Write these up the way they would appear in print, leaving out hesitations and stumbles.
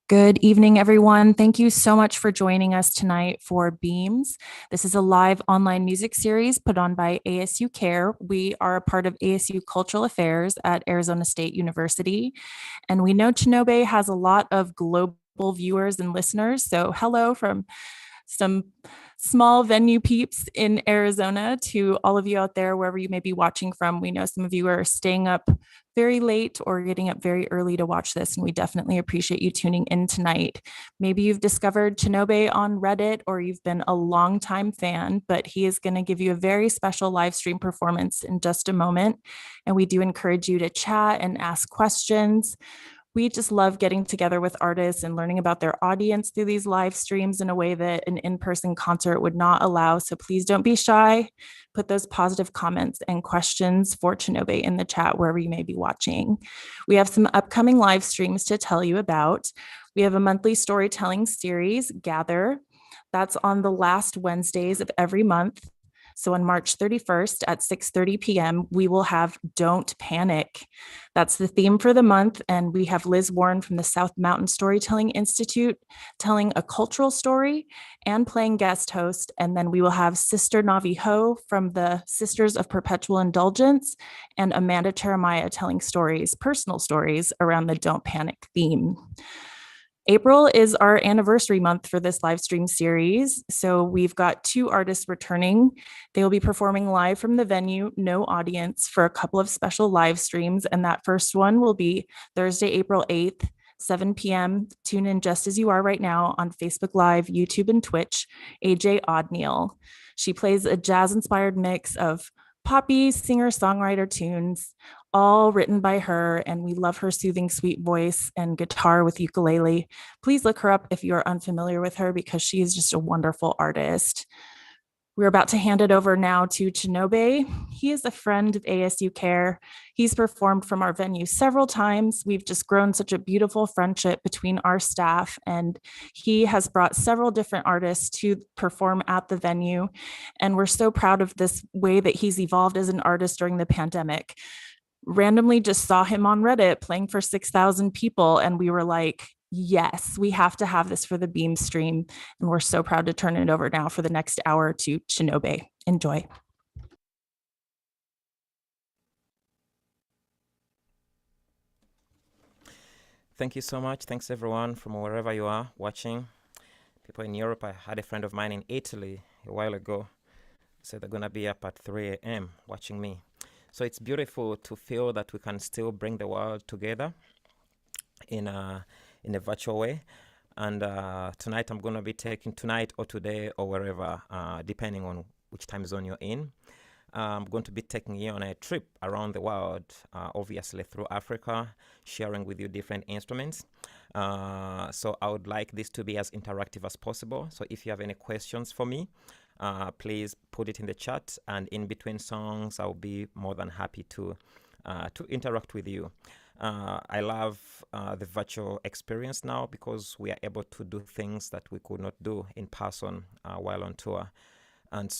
Good evening, everyone. Thank you so much for joining us tonight for Beams. This is a live online music series put on by ASU Care. We are a part of ASU Cultural Affairs at Arizona State University, and we know Chinobay has a lot of global viewers and listeners. So, hello from some small venue peeps in Arizona to all of you out there, wherever you may be watching from. We know some of you are staying up very late or getting up very early to watch this, and we definitely appreciate you tuning in tonight. Maybe you've discovered Chinobay on Reddit or you've been a longtime fan, but he is going to give you a very special live stream performance in just a moment. And we do encourage you to chat and ask questions. We just love getting together with artists and learning about their audience through these live streams in a way that an in-person concert would not allow. So please don't be shy. Put those positive comments and questions for Chinobay in the chat wherever you may be watching. We have some upcoming live streams to tell you about. We have a monthly storytelling series, Gather. That's on the last Wednesdays of every month. So on March 31st at 6:30 p.m., we will have Don't Panic. That's the theme for the month. And we have Liz Warren from the South Mountain Storytelling Institute telling a cultural story and playing guest host. And then we will have Sister Navi Ho from the Sisters of Perpetual Indulgence and Amanda Jeremiah telling stories, personal stories around the Don't Panic theme. April is our anniversary month for this live stream series. So we've got two artists returning. They will be performing live from the venue, no audience, for a couple of special live streams. And that first one will be Thursday, April 8th, 7 p.m. Tune in just as you are right now on Facebook Live, YouTube, and Twitch, AJ Oddneal. She plays a jazz-inspired mix of poppy singer-songwriter tunes, all written by her, and we love her soothing, sweet voice and guitar with ukulele. Please look her up if you are unfamiliar with her because she is just a wonderful artist. We're about to hand it over now to Chinobay. He is a friend of ASU Care. He's performed from our venue several times. We've just grown such a beautiful friendship between our staff, and he has brought several different artists to perform at the venue. And we're so proud of this way that he's evolved as an artist during the pandemic. Randomly just saw him on Reddit playing for 6,000 people, and we were like, yes, we have to have this for the Beam stream. And we're so proud to turn it over now for the next hour to Chinobay. Enjoy. Thank you so much. Thanks everyone from wherever you are watching. People in Europe, I had a friend of mine in Italy a while ago. Said they're gonna be up at 3 a.m. watching me. So it's beautiful to feel that we can still bring the world together in a virtual way. And tonight I'm gonna be taking, tonight or today or wherever, depending on which time zone you're in. I'm going to be taking you on a trip around the world, obviously through Africa, sharing with you different instruments. So I would like this to be as interactive as possible. So if you have any questions for me, please put it in the chat, and in between songs, I'll be more than happy to interact with you. I love the virtual experience now because we are able to do things that we could not do in person while on tour. And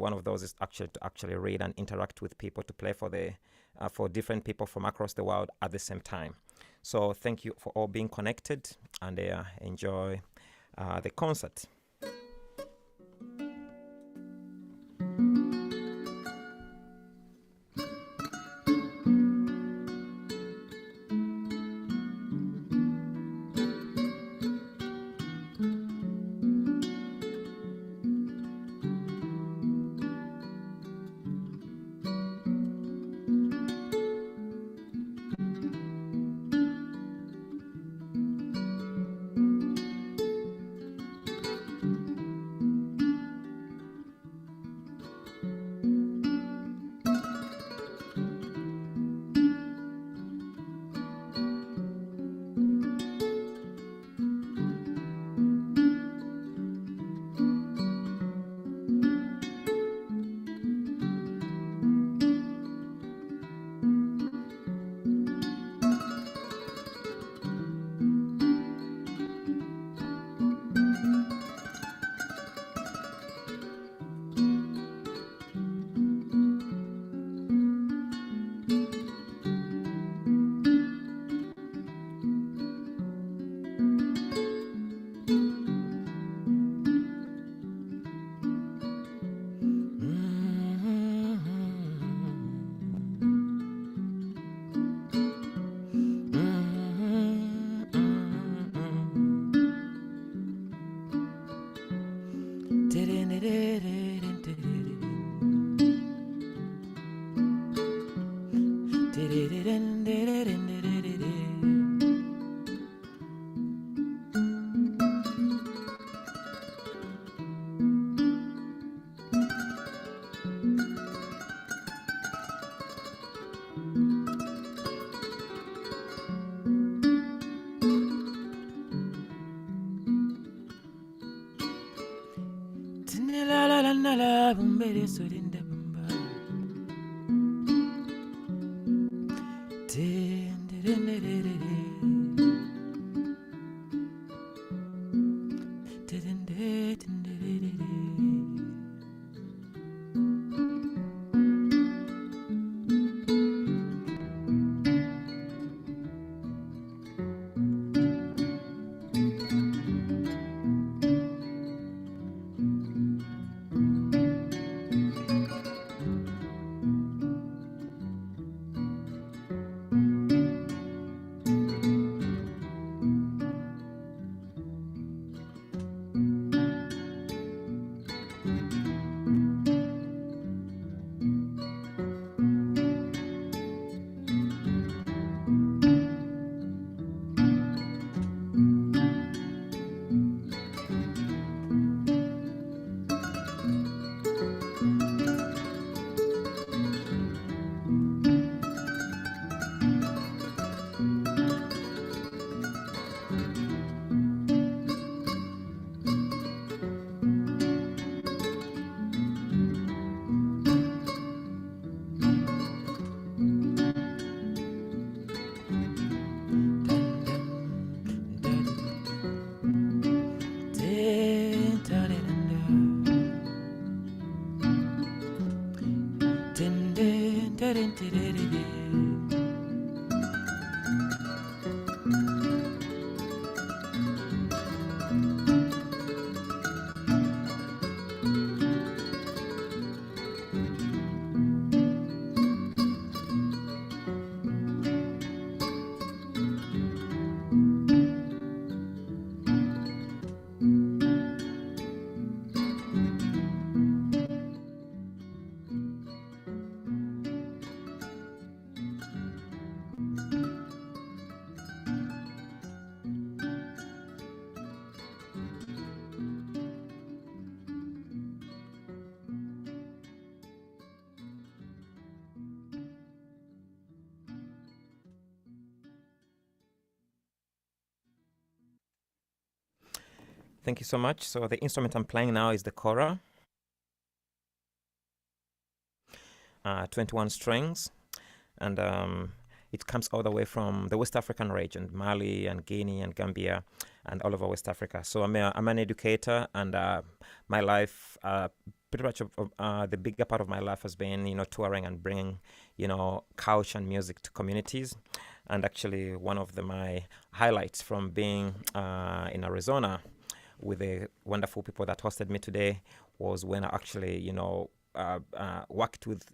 one of those is to actually read and interact with people, to play for different people from across the world at the same time. So thank you for all being connected, and enjoy the concert. Thank you so much. So the instrument I'm playing now is the kora, 21 strings, and it comes all the way from the West African region, Mali and Guinea and Gambia, and all over West Africa. So I'm an educator, and my life, pretty much the bigger part of my life has been, touring and bringing, culture and music to communities. And actually, one of my highlights from being in Arizona with the wonderful people that hosted me today was when I actually, worked with,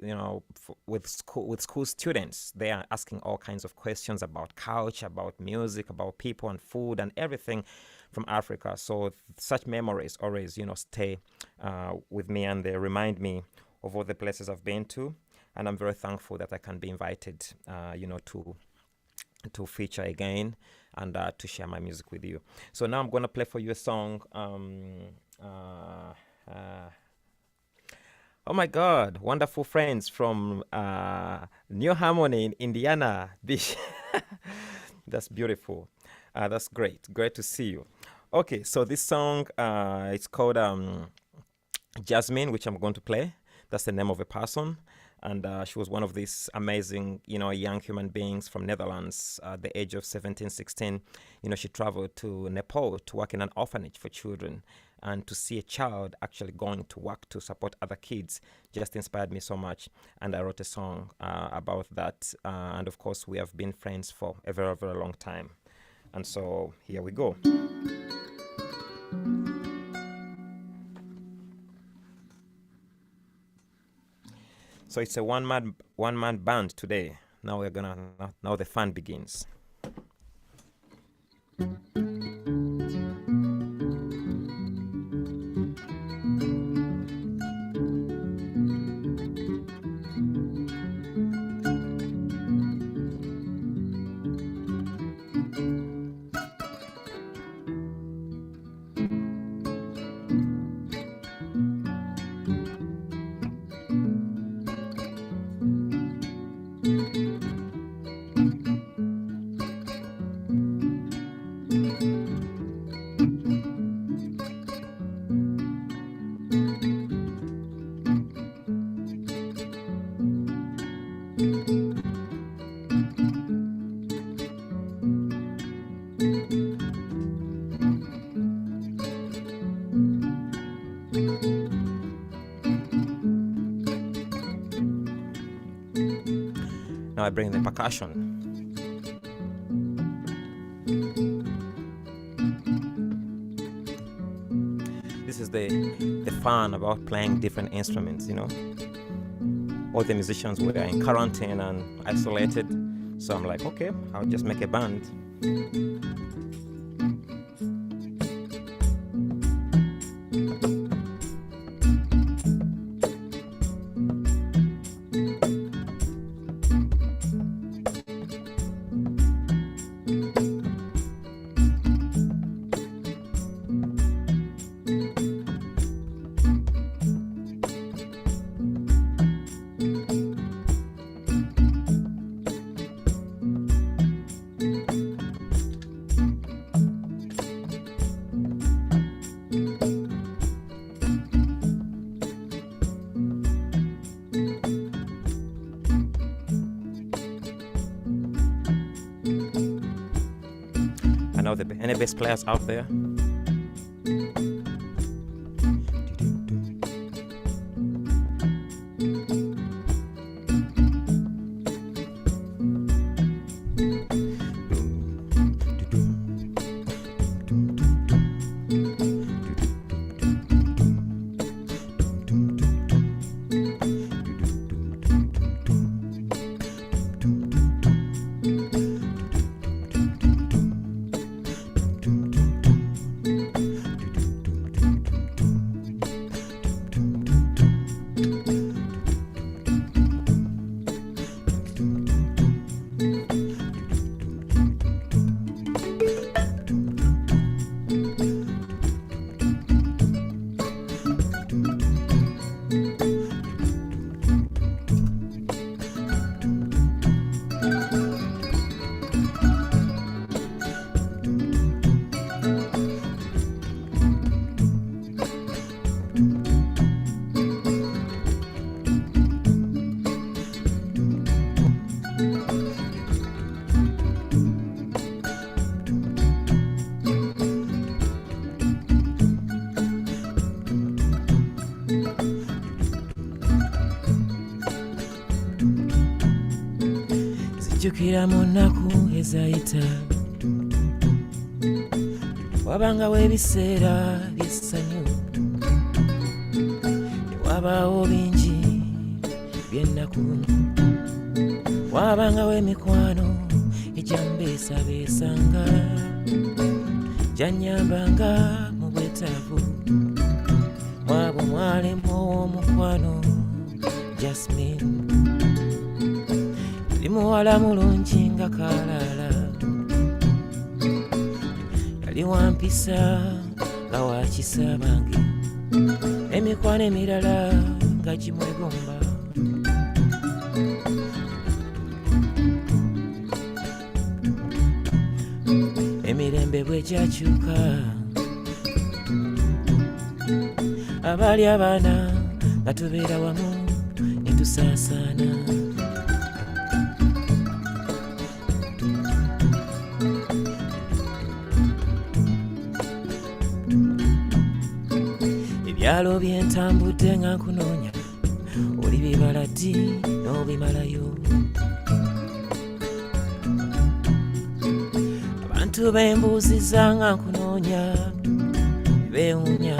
with school students. They are asking all kinds of questions about culture, about music, about people and food and everything from Africa. So such memories always, stay with me, and they remind me of all the places I've been to. And I'm very thankful that I can be invited, to feature again and to share my music with you. So now I'm going to play for you a song. Oh my God, wonderful friends from New Harmony in Indiana Beach. That's beautiful. That's great. Great to see you. Okay, so this song, it's called Jasmine, which I'm going to play. That's the name of a person. And she was one of these amazing, young human beings from Netherlands. At the age of 17, 16, she traveled to Nepal to work in an orphanage for children. And to see a child actually going to work to support other kids just inspired me so much. And I wrote a song about that. And of course, we have been friends for a very, very long time. And so here we go. So it's a one-man band today. Now now the fun begins. Now I bring the percussion. This is the fun about playing different instruments, you know. All the musicians were in quarantine and isolated, so I'm like, okay, I'll just make a band. Know any bass players out there? Jukira mu nnaku ezayita wabangawo ebiseera by'essanyu ne wabaawo bingi by'ennaku wabangawo emikwano egyambeesabeesanga gyannyambanga mu bwetaavu mwabo mwalimu ow'omukwano Jasmine muwala mulungi nga Kalaala yali wampisa nga wakisa bange emikwano emirala nga gimwegomba emirembe bwe gyakyuka abaali abaana nga tubeera wamu ne tusaasaana ebyalo byentambudde nga nkunoonya oli bibala ddi n'obimalayo abantu bembuuziza nga nkunoonya beewuunya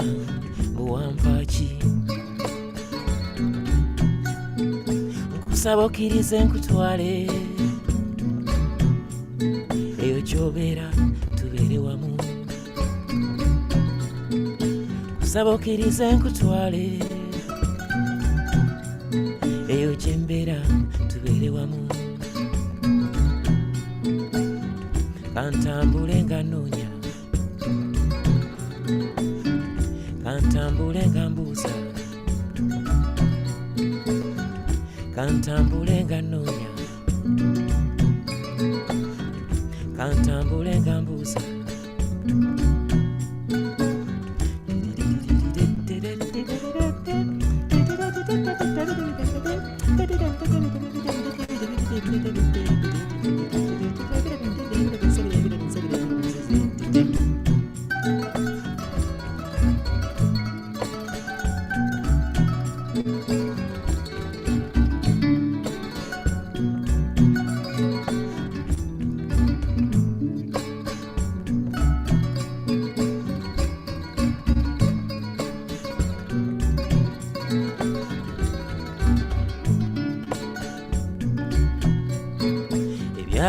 buwampaaki nkusaba okkirize nkutwale eyo gy'obeera tubeere wamu nkusaba okkirize nkutwale eyo gye mbeera tubeere wamu kantambule nga nnoonya kantambule nga mbuuza kantambule nga nnoonya kantambule nga mbuuza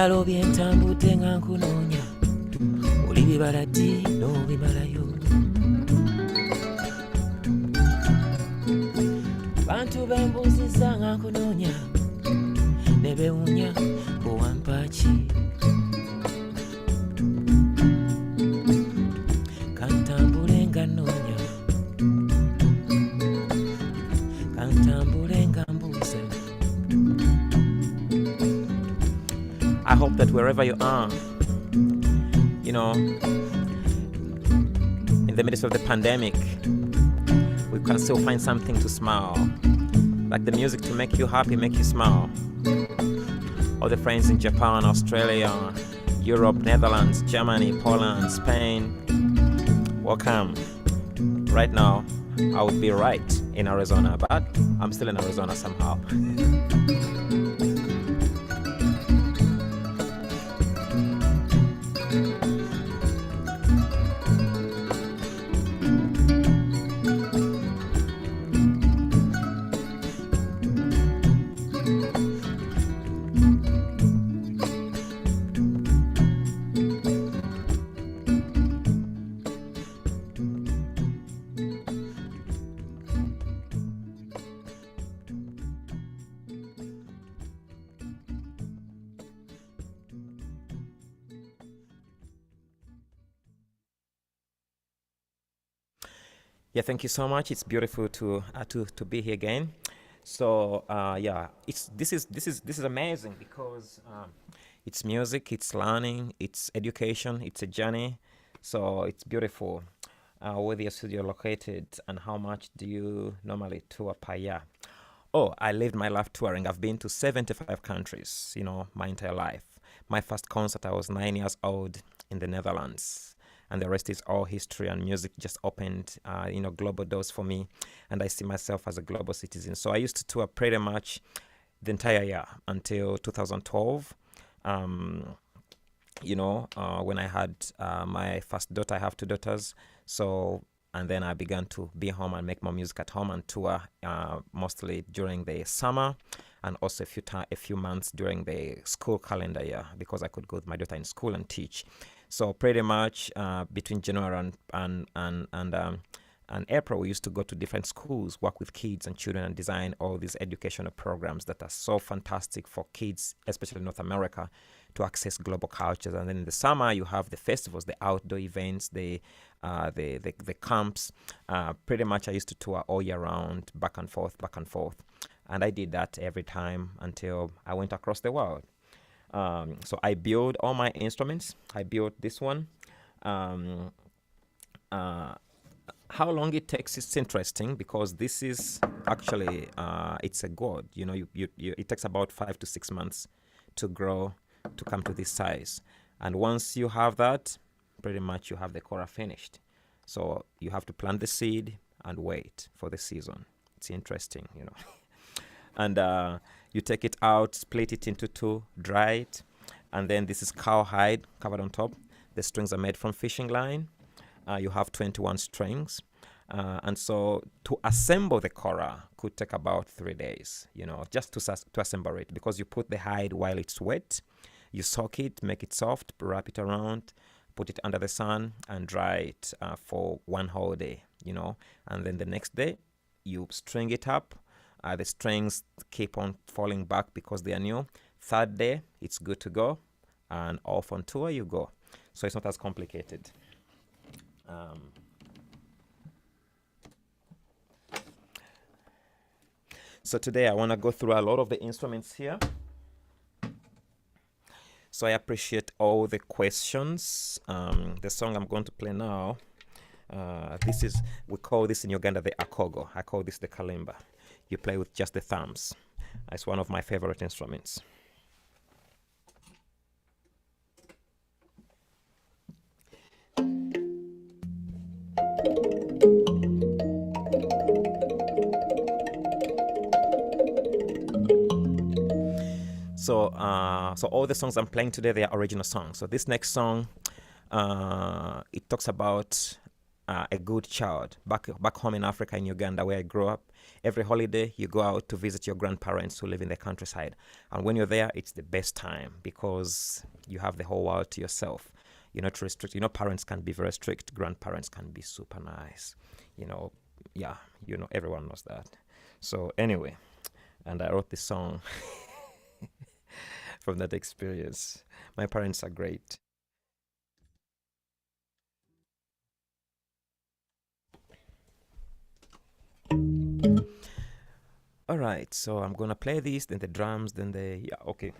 ebibalo byentambudde nga nkunoonya oli bibala ddi n'obimalayo bantu bembuuzizza nga nkunoonya ne bewunya owampaaki kantambule nga nnoonya kantambule nga mbuuza. I hope that wherever you are, you know, in the midst of the pandemic, we can still find something to smile. Like the music to make you happy, make you smile. All the friends in Japan, Australia, Europe, Netherlands, Germany, Poland, Spain, welcome. Right now, I would be right in Arizona, but I'm still in Arizona somehow. Yeah, thank you so much. It's beautiful to be here again. So yeah, this is amazing because it's music, it's learning, it's education, it's a journey. So it's beautiful. Where your studio located and how much do you normally tour per year? Oh, I lived my life touring. I've been to 75 countries, you know, my entire life. My first concert, I was 9 years old in the Netherlands. And the rest is all history, and music just opened, you know, global doors for me. And I see myself as a global citizen. So I used to tour pretty much the entire year until 2012. You know, when I had my first daughter, I have two daughters. So, and then I began to be home and make more music at home and tour mostly during the summer and also a few months during the school calendar year because I could go with my daughter in school and teach. So pretty much between January and April, we used to go to different schools, work with kids and children, and design all these educational programs that are so fantastic for kids, especially in North America, to access global cultures. And then in the summer, you have the festivals, the outdoor events, the camps. Pretty much, I used to tour all year round, back and forth, and I did that every time until I went across the world. So I built all my instruments. I built this one. How long it takes is interesting because this is actually it's a gourd. You know, it takes about 5 to 6 months to grow to come to this size. And once you have that, pretty much you have the kora finished. So you have to plant the seed and wait for the season. It's interesting, you know. And you take it out, split it into two, dry it, and then this is cowhide covered on top. The strings are made from fishing line. You have 21 strings. And so to assemble the kora could take about 3 days, you know, just to assemble it, because you put the hide while it's wet, you soak it, make it soft, wrap it around, put it under the sun and dry it for 1 whole day, you know, and then the next day you string it up. The strings keep on falling back because they are new. 3rd day, it's good to go, and off on tour you go. So it's not as complicated. So today I want to go through a lot of the instruments here. So I appreciate all the questions. The song I'm going to play now, we call this in Uganda the akogo. I call this the kalimba. You play with just the thumbs. It's one of my favorite instruments. So all the songs I'm playing today, they are original songs. So this next song, it talks about a good child. Back home in Africa, in Uganda, where I grew up, every holiday you go out to visit your grandparents who live in the countryside. And when you're there, it's the best time because you have the whole world to yourself. You're not restricted. Parents can be very strict. Grandparents can be super nice. Everyone knows that. So anyway, and I wrote this song from that experience. My parents are great. All right, so I'm gonna play this, then the drums, then okay.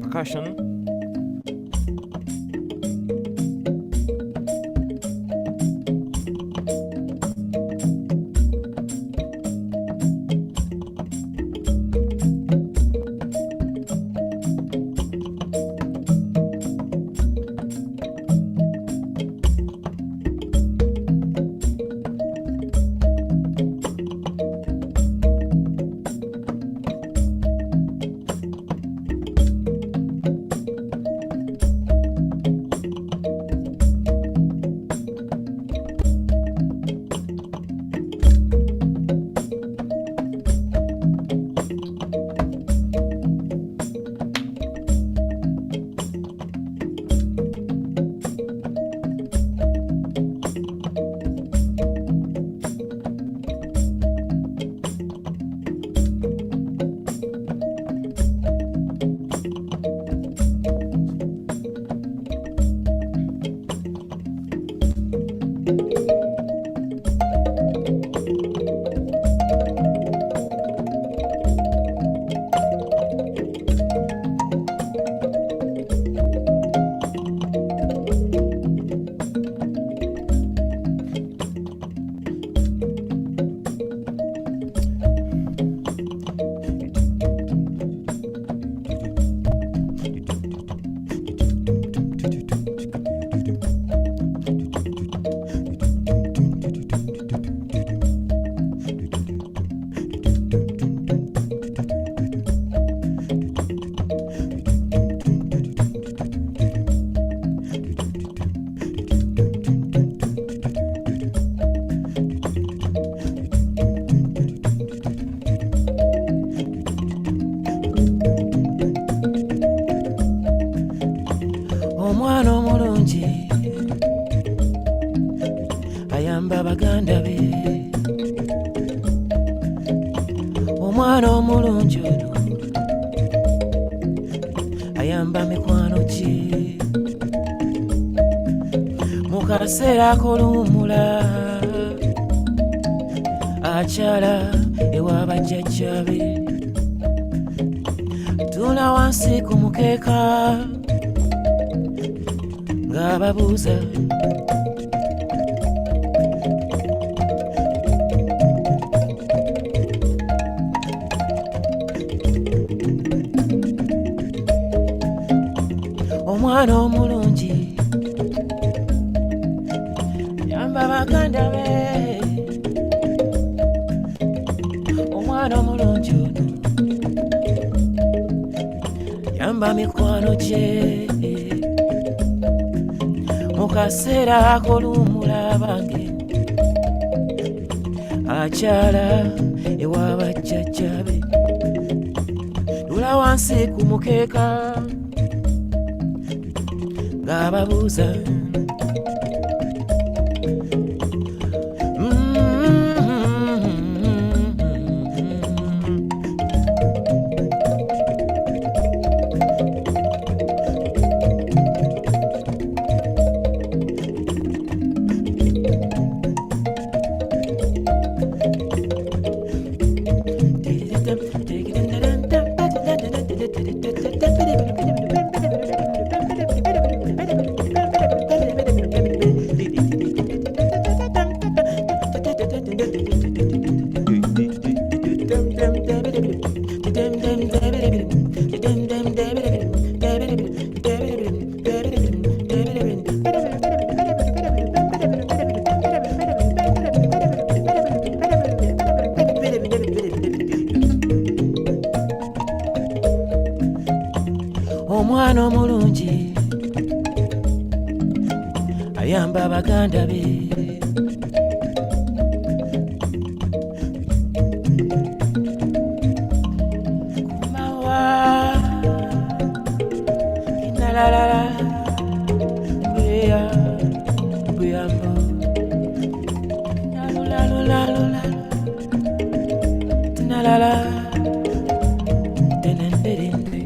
Percussion. Omwana omulungi ono ayamba mikwano gye mu kaseera ak'oluwummula akyala ewa bajjajjabe tula wansi ku mukeeka ng'ababuuza omwana omulungi yamba baganda be omwana omulungi ono yamba mikwano gye mu kaseera ak'oluwummula bange akyala ewa bajjajjabe tula wansi ku mukeeka ng'ababuuza omwana omulungi ayamba baganda be kumawa inalalala bweya bweyambo lalulalulalula tinalala denenderende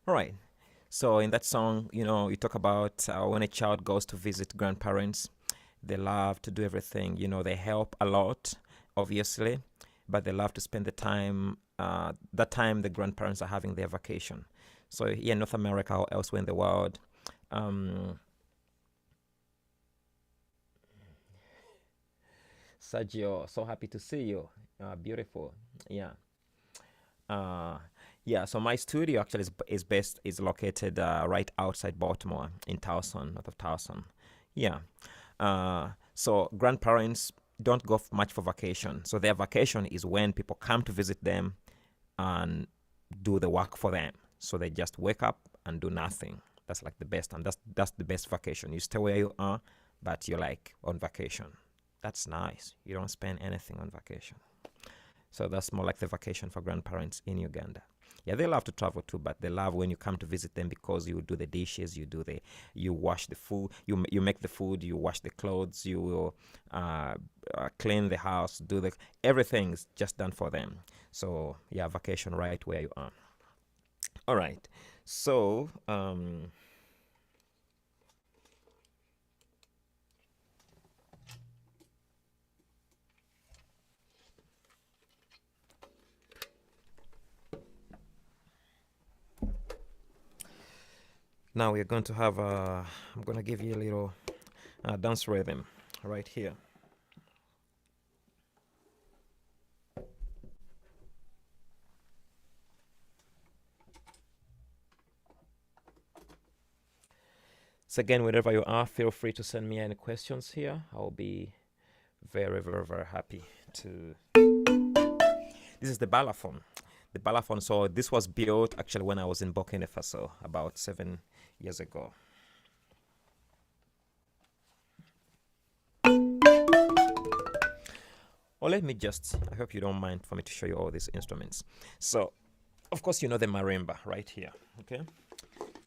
All right. So in that song, you know, you talk about when a child goes to visit grandparents, they love to do everything. You know, they help a lot, obviously, but they love to spend the time, that time the grandparents are having their vacation. So here in North America or elsewhere in the world, Sergio, so happy to see you. Beautiful. Yeah. Yeah, so my studio actually is located right outside Baltimore in Towson, north of Towson. Yeah. So grandparents don't go much for vacation. So their vacation is when people come to visit them and do the work for them. So they just wake up and do nothing. That's like the best, and that's the best vacation. You stay where you are, but you're like on vacation. That's nice. You don't spend anything on vacation. So that's more like the vacation for grandparents in Uganda. Yeah, they love to travel too, but they love when you come to visit them because you do the dishes, you wash the food, you make the food, you wash the clothes, you will clean the house, everything's just done for them. So yeah, vacation right where you are. All right, so now we're going to have I'm going to give you a little dance rhythm right here. So again, wherever you are, feel free to send me any questions here. I'll be very, very, very happy to. This is the Balafon. The Balafon, so this was built actually when I was in Burkina Faso about 7 years ago. Or let me just, I hope you don't mind for me to show you all these instruments. So, of course, you know the marimba right here, okay?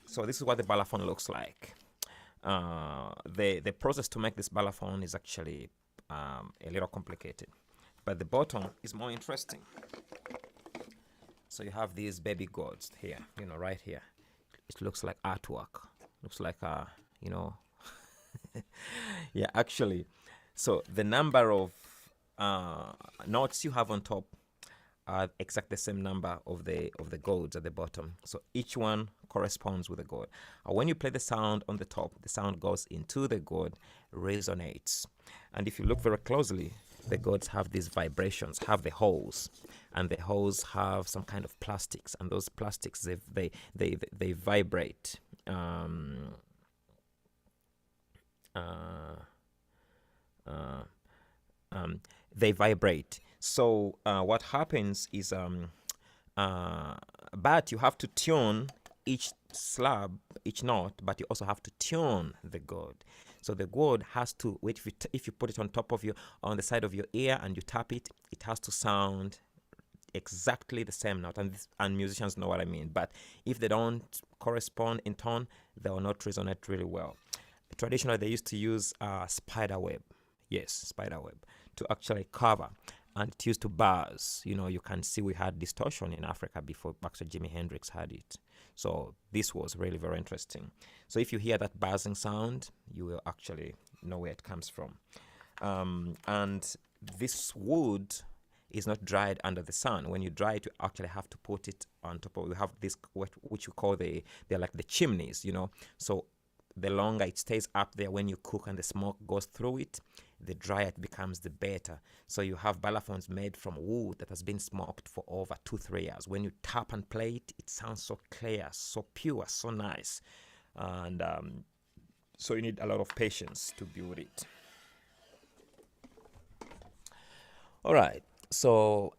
So this is what the Balafon looks like. The process to make this Balafon is actually a little complicated, but the bottom is more interesting. So you have these baby gods here, you know, right here. It looks like artwork. Looks like, you know, yeah, actually. So the number of notes you have on top are exactly the same number of the gods at the bottom. So each one corresponds with a god. When you play the sound on the top, the sound goes into the god, resonates. And if you look very closely, the gods have these vibrations, have the holes, and the holes have some kind of plastics, and those plastics they vibrate. They vibrate. So what happens is, but you have to tune each slab, each note, but you also have to tune the gourd. So the gourd has to wait. If you put it on top of on the side of your ear and you tap it, it has to sound exactly the same note. And musicians know what I mean. But if they don't correspond in tone, they will not resonate really well. Traditionally, they used to use spider web. Yes, spider web to actually cover. And it used to buzz. You can see we had distortion in Africa before actually Jimi Hendrix had it. So this was really very interesting. So if you hear that buzzing sound, you will actually know where it comes from. And this wood is not dried under the sun. When you dry it, you actually have to put it on top of. We have this which we call they're like the chimneys. So the longer it stays up there, when you cook and the smoke goes through it, the drier it becomes, the better. So you have balafons made from wood that has been smoked for over 2-3 years. When you tap and play it, it sounds so clear, so pure, so nice. And so you need a lot of patience to build it. All right. So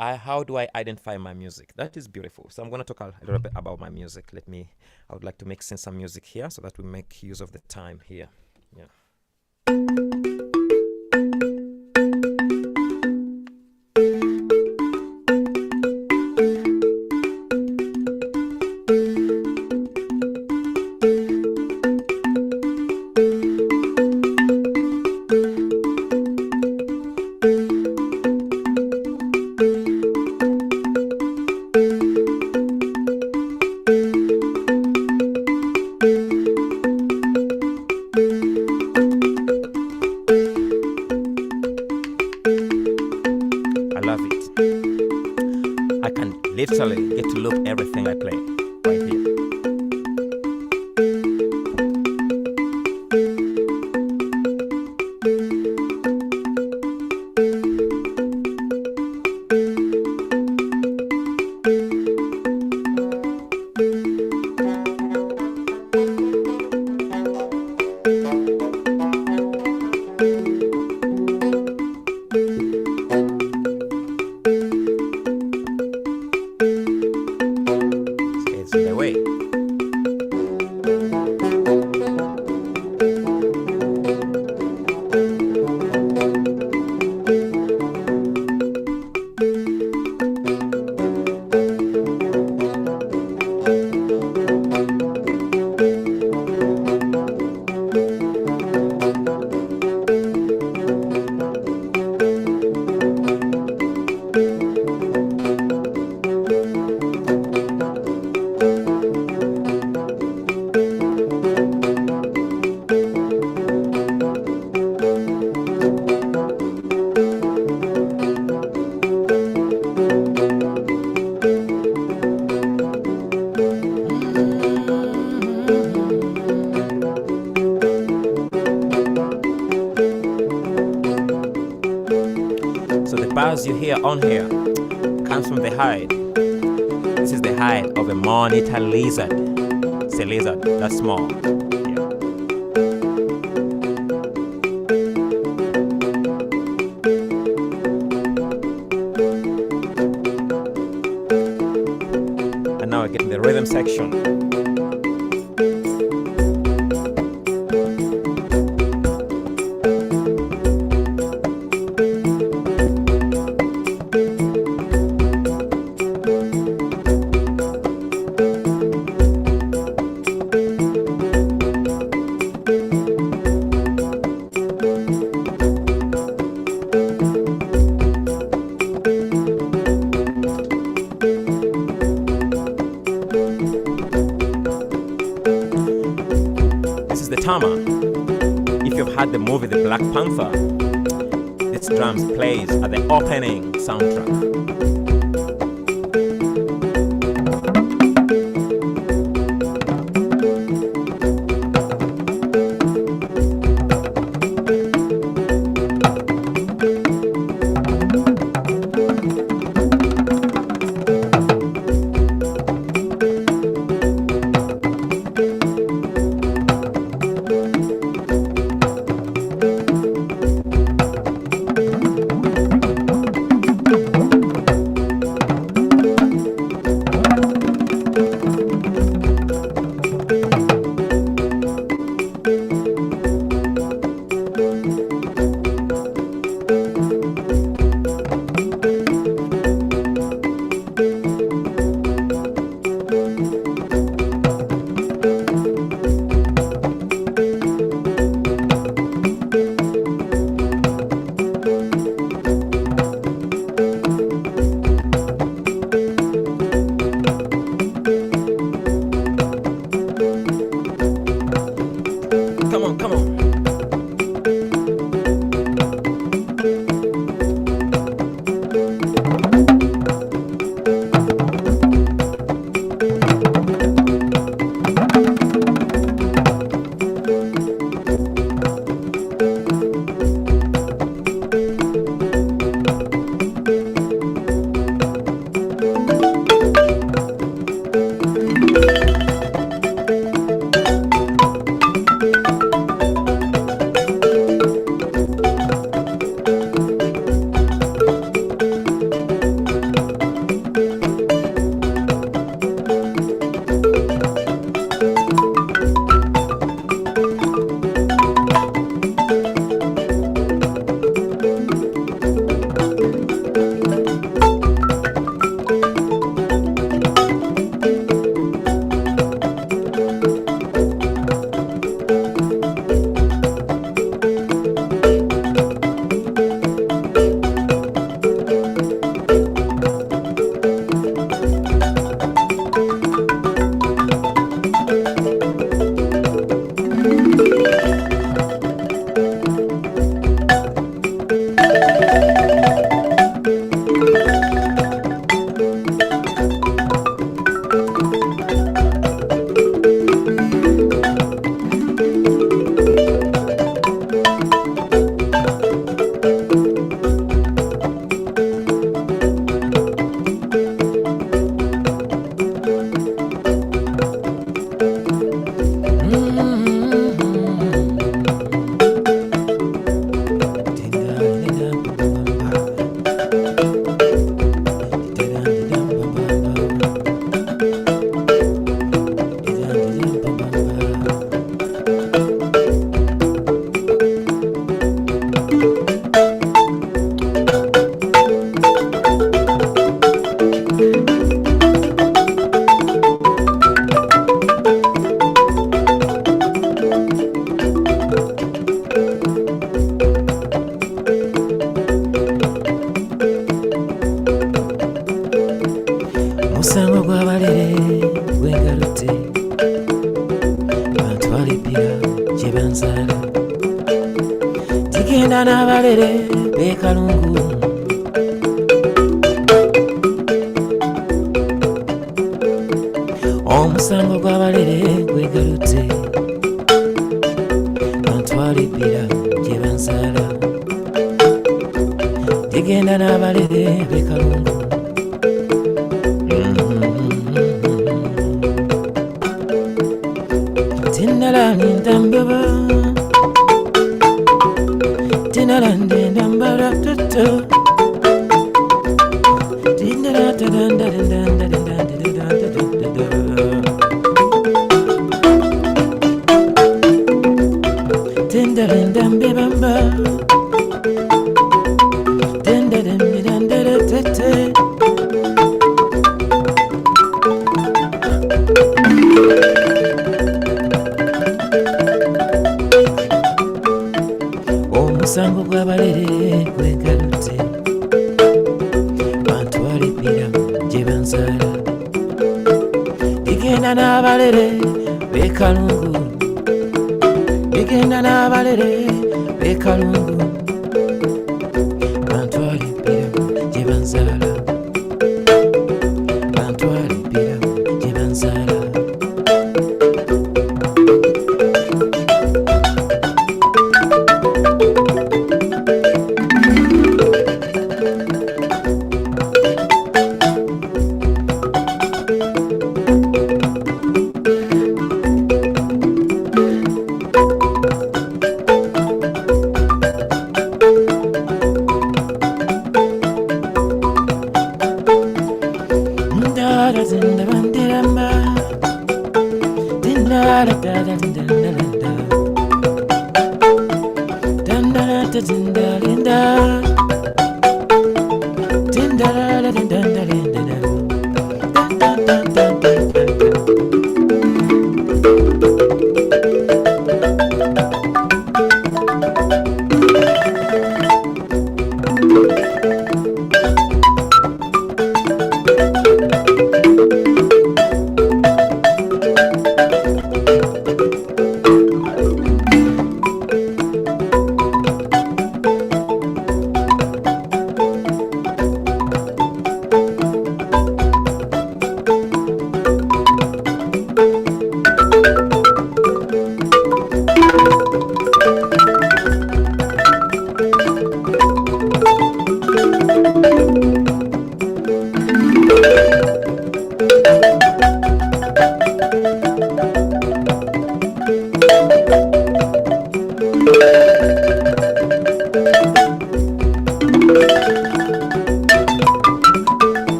how do I identify my music? That is beautiful. So I'm going to talk a little bit about my music. I would like to mix in some music here so that we make use of the time here. Yeah. Literally get to loop everything I play right here. Buzz you hear on here comes from the hide. This is the hide of a monitor lizard. It's a lizard that's small. Yeah. And now I get the rhythm section. If you've had the movie The Black Panther, its drums plays at the opening soundtrack.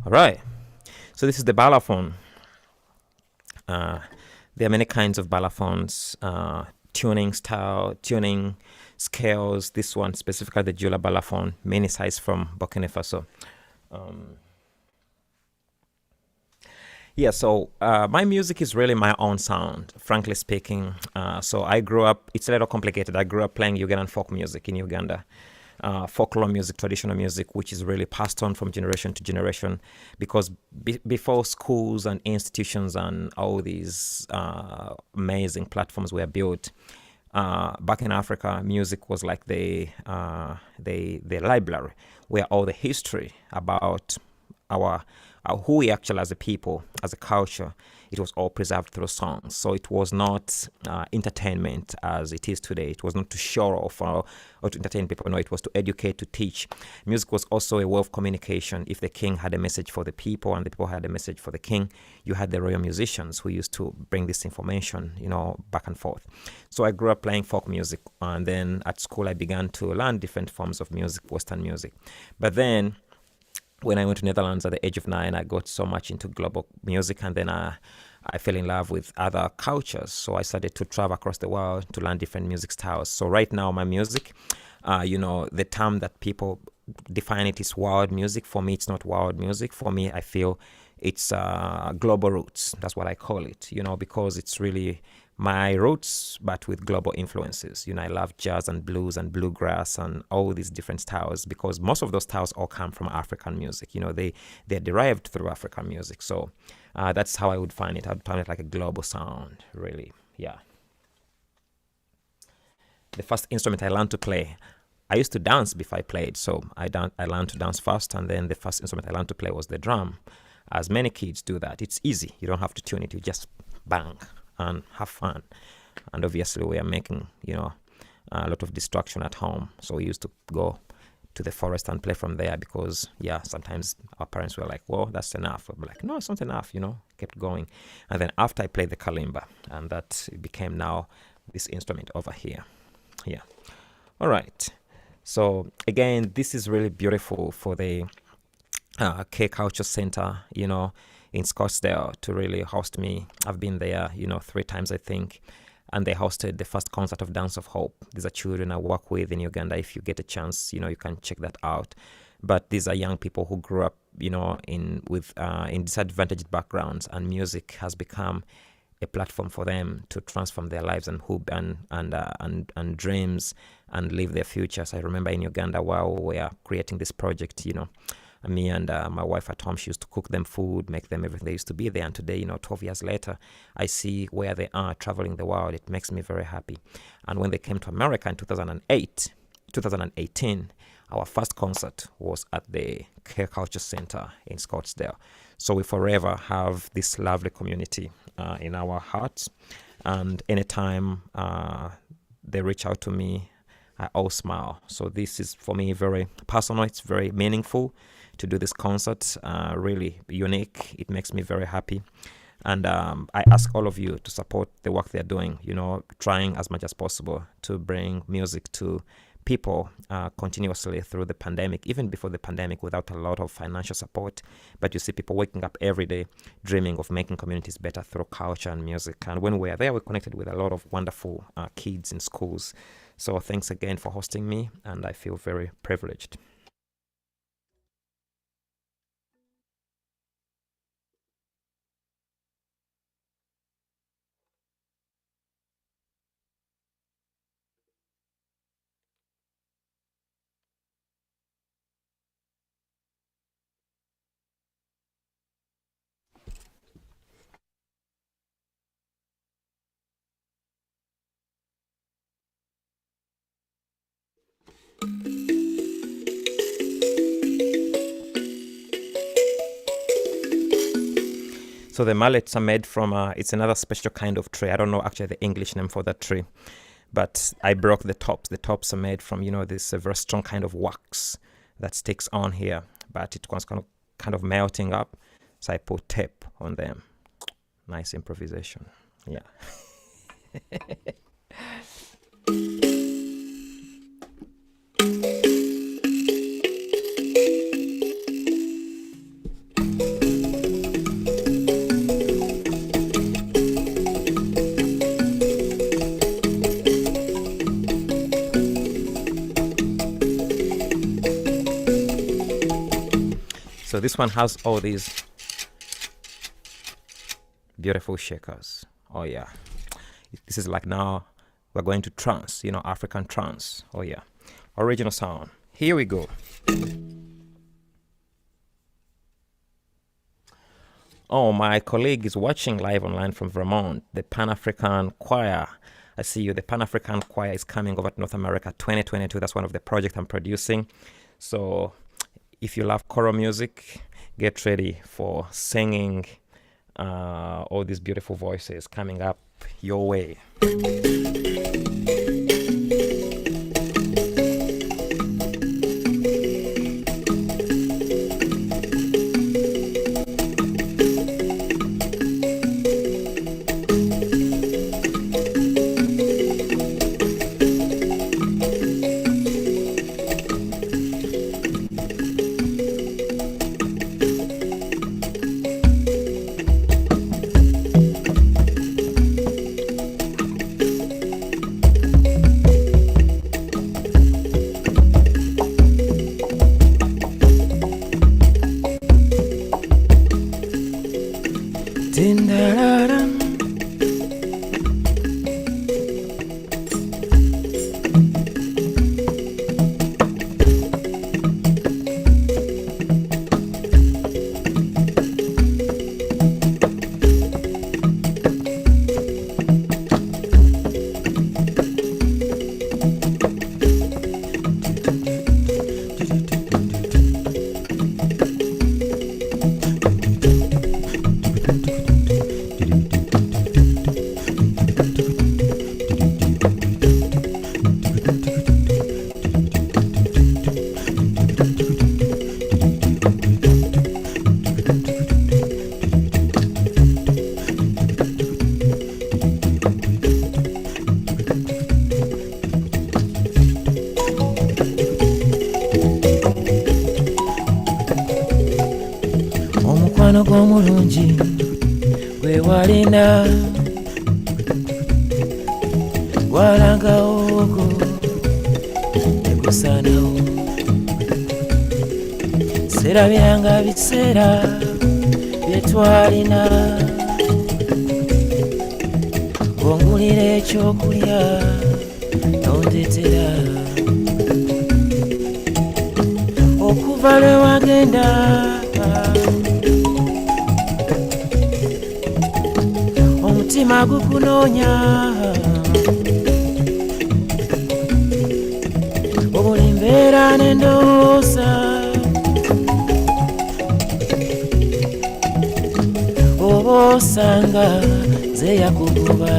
All right. So this is the Balafon. There are many kinds of Balafons, tuning style, tuning scales. This one specifically, the Jula Balafon, many size from Burkina Faso. So my music is really my own sound, frankly speaking. So I grew up, it's a little complicated. I grew up playing Ugandan folk music in Uganda. Folklore music, traditional music, which is really passed on from generation to generation, because before schools and institutions and all these amazing platforms were built, back in Africa, music was like the library where all the history about our who we actually as a people, as a culture, it was all preserved through songs. So it was not entertainment as it is today. It was not to show off or to entertain people. No, it was to educate, to teach. Music was also a way of communication. If the king had a message for the people and the people had a message for the king, you had the royal musicians who used to bring this information, back and forth. So I grew up playing folk music, and then at school I began to learn different forms of music, Western music. But then when I went to Netherlands at the age of 9, I got so much into global music, and then I fell in love with other cultures. So I started to travel across the world to learn different music styles. So right now, my music, the term that people define it is world music. For me, it's not world music. For me, I feel it's global roots. That's what I call it, because it's really my roots, but with global influences. I love jazz and blues and bluegrass and all these different styles, because most of those styles all come from African music. They're derived through African music. So that's how I would find it. I'd find it like a global sound, really. Yeah. The first instrument I learned to play, I used to dance before I played. So I learned to dance first, and then the first instrument I learned to play was the drum. As many kids do that. It's easy. You don't have to tune it. You just bang and have fun. And obviously we are making, a lot of distraction at home. So we used to go to the forest and play from there, because, sometimes our parents were like, well, that's enough. We're like, no, it's not enough, kept going. And then after I played the kalimba, and that became now this instrument over here. Yeah. All right. So again, this is really beautiful for the K Culture Center, in Scottsdale, to really host me. I've been there, 3 times, I think. And they hosted the first concert of Dance of Hope. These are children I work with in Uganda. If you get a chance, you can check that out. But these are young people who grew up, in disadvantaged backgrounds, and music has become a platform for them to transform their lives and hope and dreams and live their futures. I remember in Uganda while we were creating this project, me and my wife at home, she used to cook them food, make them everything. They used to be there. And today, 12 years later, I see where they are traveling the world. It makes me very happy. And when they came to America in 2018, our first concert was at the K Culture Center in Scottsdale. So we forever have this lovely community in our hearts. And anytime they reach out to me, I always smile. So this is, for me, very personal. It's very meaningful to do this concert, really unique. It makes me very happy. And I ask all of you to support the work they're doing, trying as much as possible to bring music to people continuously through the pandemic, even before the pandemic, without a lot of financial support. But you see people waking up every day dreaming of making communities better through culture and music. And when we were there, we connected with a lot of wonderful kids in schools. So thanks again for hosting me, and I feel very privileged. So the mallets are made from, it's another special kind of tree. I don't know actually the English name for that tree, but I broke the tops. The tops are made from, this very strong kind of wax that sticks on here, but it was kind of melting up. So I put tape on them. Nice improvisation. Yeah. So this one has all these beautiful shakers. Oh yeah. This is like now we're going to trance, African trance. Oh yeah. Original sound. Here we go. Oh, my colleague is watching live online from Vermont, the Pan-African Choir. I see you. The Pan-African Choir is coming over to North America 2022. That's one of the projects I'm producing. So if you love choral music, get ready for singing all these beautiful voices coming up your way. Omulungi gwe walina gwalangawo negusaanawo serabyanga biseera byetwalina bongulira ekyokulya nondetera okuva lwe wagenda omutima gukunoonya obuli mbeera n'endowooza oba osanga ze yakugoba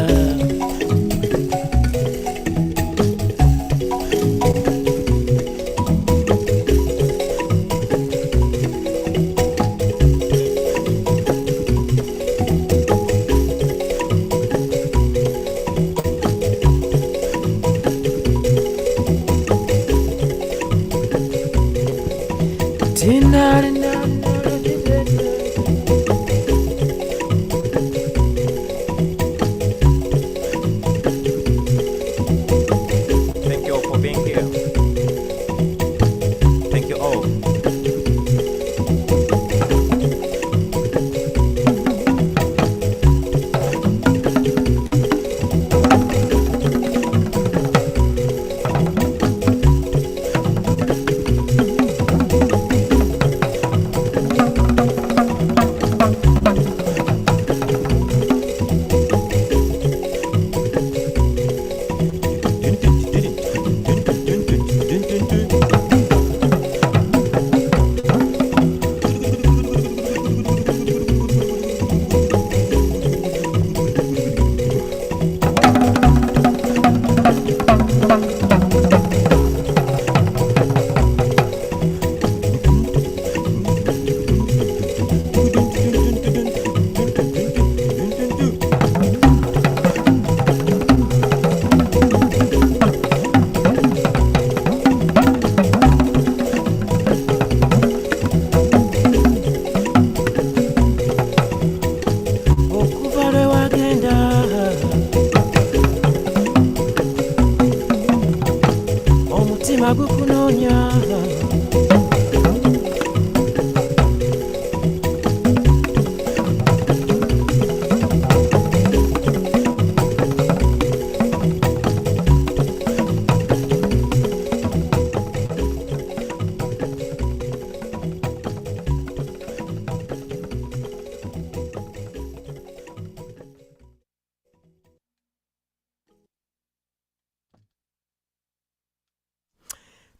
gukunoonya.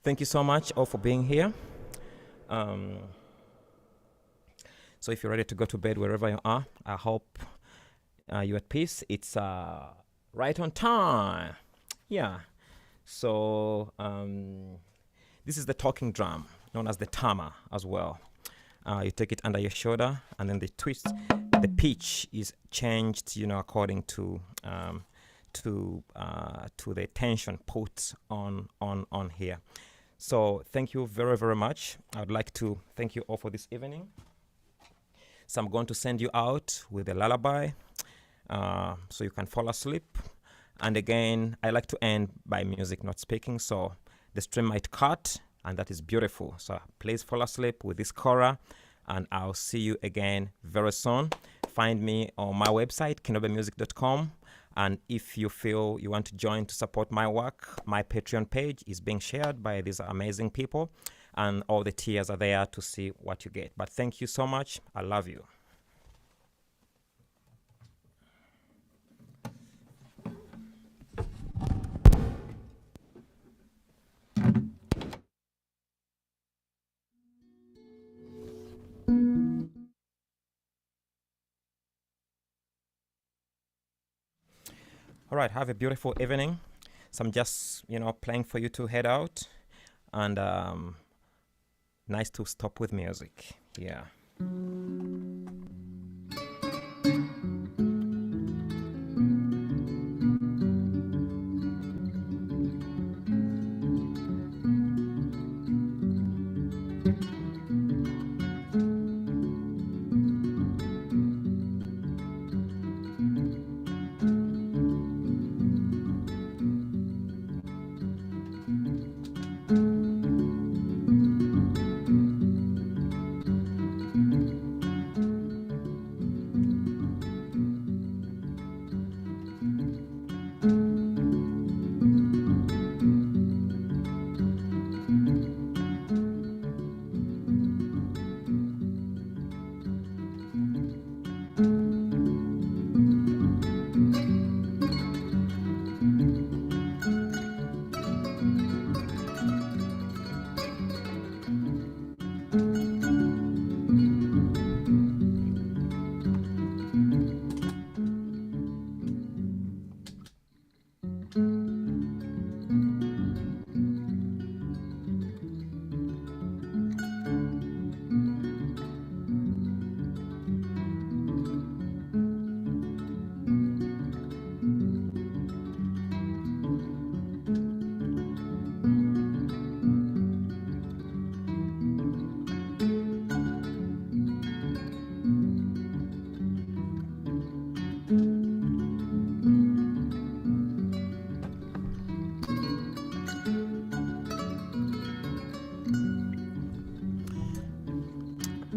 Thank you so much all for being here. So if you're ready to go to bed wherever you are, I hope you're at peace. It's right on time. Yeah. So this is the talking drum, known as the tama as well. You take it under your shoulder, and then the twist, the pitch is changed, according to the tension put on here. So thank you very, very much. I would like to thank you all for this evening. So I'm going to send you out with a lullaby so you can fall asleep. And again, I like to end by music, not speaking. So the stream might cut, and that is beautiful. So please fall asleep with this chora, and I'll see you again very soon. Find me on my website, chinobay.music.com. And if you feel you want to join to support my work, my Patreon page is being shared by these amazing people, and all the tiers are there to see what you get. But thank you so much. I love you. All right, have a beautiful evening. So I'm just, playing for you to head out, and nice to stop with music. Yeah.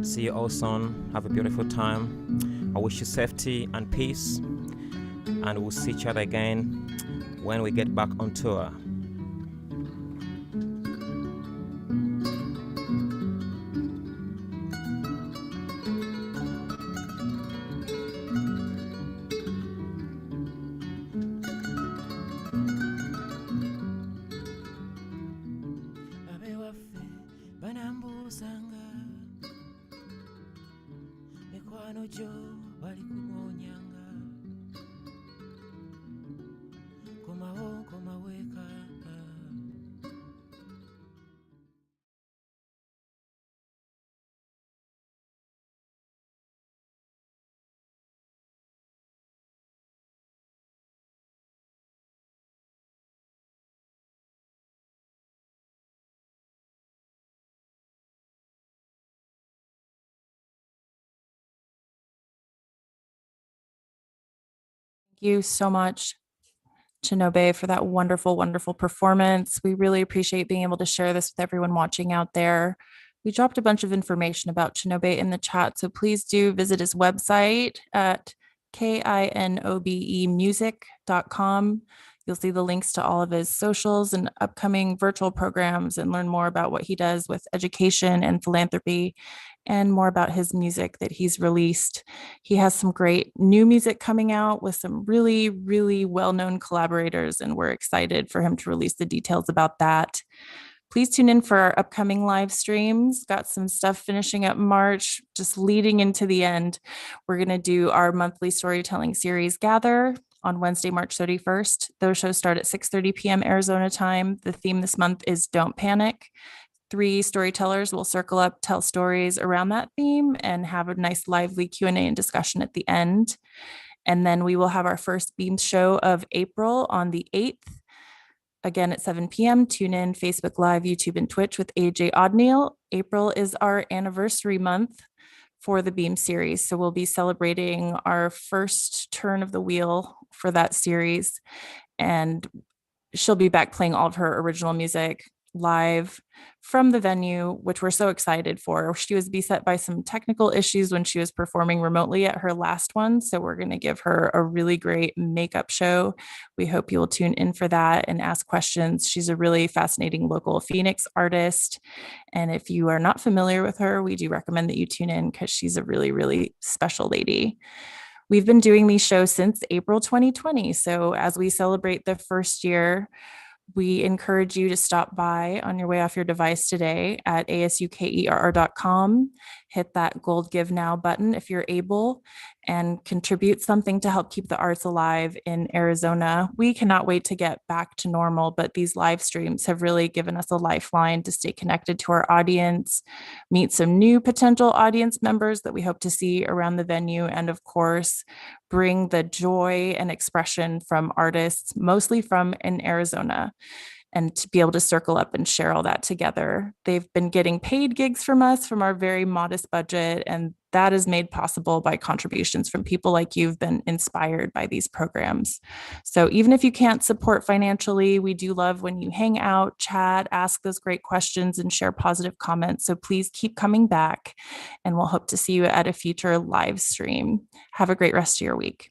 See you all soon. Have a beautiful time. I wish you safety and peace. And we'll see each other again when we get back on tour. Thank you so much. Chinobay, for that wonderful, wonderful performance. We really appreciate being able to share this with everyone watching out there. We dropped a bunch of information about Chinobay in the chat, so please do visit his website at kinobemusic.com. You'll see the links to all of his socials and upcoming virtual programs and learn more about what he does with education and philanthropy and more about his music that he's released. He has some great new music coming out with some really, really well-known collaborators, and we're excited for him to release the details about that. Please tune in for our upcoming live streams. Got some stuff finishing up March, just leading into the end. We're going to do our monthly storytelling series, Gather, on Wednesday, March 31st. Those shows start at 6:30 p.m. Arizona time. The theme this month is Don't Panic. 3 storytellers will circle up, tell stories around that theme, and have a nice lively Q&A and discussion at the end. And then we will have our first Beams show of April on the 8th. Again at 7 p.m. Tune in Facebook Live, YouTube, and Twitch with AJ Odneal. April is our anniversary month for the Beam series. So we'll be celebrating our first turn of the wheel for that series. And she'll be back playing all of her original music live from the venue, which we're so excited for. She was beset by some technical issues when she was performing remotely at her last one. So we're going to give her a really great makeup show. We hope you'll tune in for that and ask questions. She's a really fascinating local Phoenix artist. And if you are not familiar with her, we do recommend that you tune in because she's a really, really special lady. We've been doing these shows since April 2020. So as we celebrate the first year, we encourage you to stop by on your way off your device today at asukerr.com. Hit that gold give now button if you're able and contribute something to help keep the arts alive in Arizona. We cannot wait to get back to normal, but these live streams have really given us a lifeline to stay connected to our audience, meet some new potential audience members that we hope to see around the venue, and of course, bring the joy and expression from artists, mostly from in Arizona, and to be able to circle up and share all that together. They've been getting paid gigs from us from our very modest budget, and that is made possible by contributions from people like you who've been inspired by these programs. So even if you can't support financially, we do love when you hang out, chat, ask those great questions, and share positive comments. So please keep coming back, and we'll hope to see you at a future live stream. Have a great rest of your week.